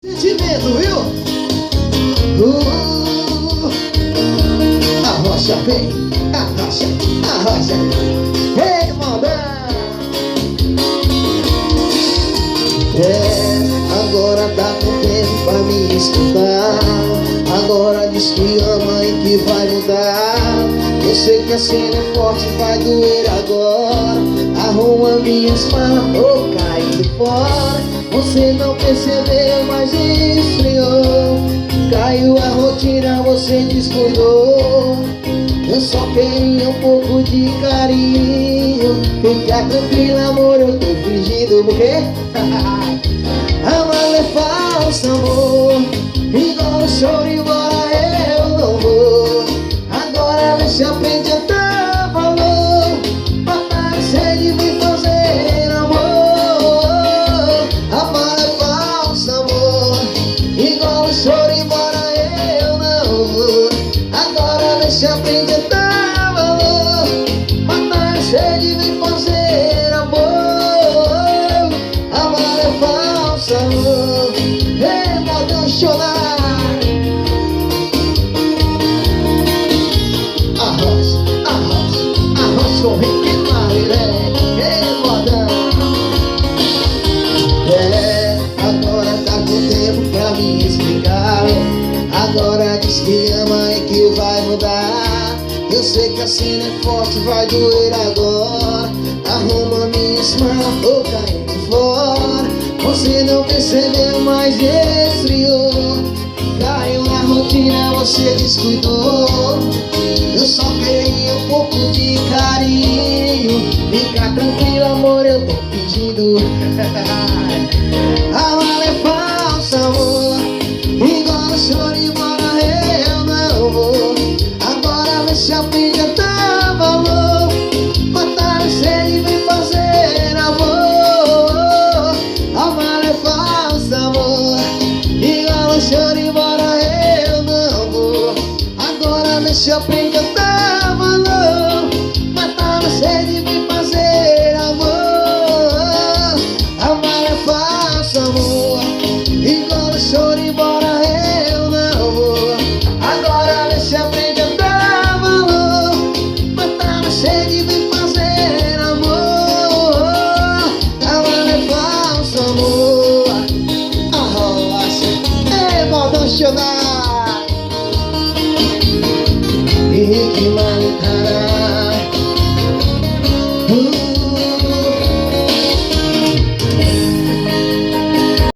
Sentimento, viu? Arrocha bem, arrocha. Ei, modão! Agora tá com tempo pra me escutar. Agora diz que ama e que vai mudar. Eu sei que a cena é forte, vai doer agora. Arruma minhas malas ou caindo fora. Você não percebeu, mas esfriou. Caiu a rotina, você descuidou. Eu só queria um pouco de carinho. Fica tranquila, amor, eu tô fingindo. Por quê? Amar é falso, amor. Igual o choro, embora eu não vou. Agora vê se aprende a dar valor. Matar a sede, me fazer amor. Amar é falso, amor. Igual o choro, embora eu não vou. Agora vê se aprende a dar valor. Matar a sede, me fazer amor. Amar é falso, amor. Emocionar. Arroz com Rick Marilé. Modão. Agora tá com tempo pra me explicar. Agora diz que ama e que vai mudar. Eu sei que a cena é forte, vai doer agora. Arruma minhas malas, tô caindo fora. Você não percebeu, mas esfriou. Caiu na rotina, você descuidou. Eu só queria um pouco de carinho. Fica tranquilo, amor, eu tô fingindo. Amar é falso, amor. Igual o choro, embora eu não vou. Agora vê se aprende a dar valor. Matar a sede e vem fazer amor. Amar é falso, amor. Igual o choro, embora eu não vou. Agora vê se aprende a dar valor. Matar a sede e vem fazer amor. Amar é falso, amor. Igual o choro, embora eu não vou. Agora vê se aprende a dar valor. Matar a sede e vem fazer amor. Amar é falso, amor. Arrocha, emocionar.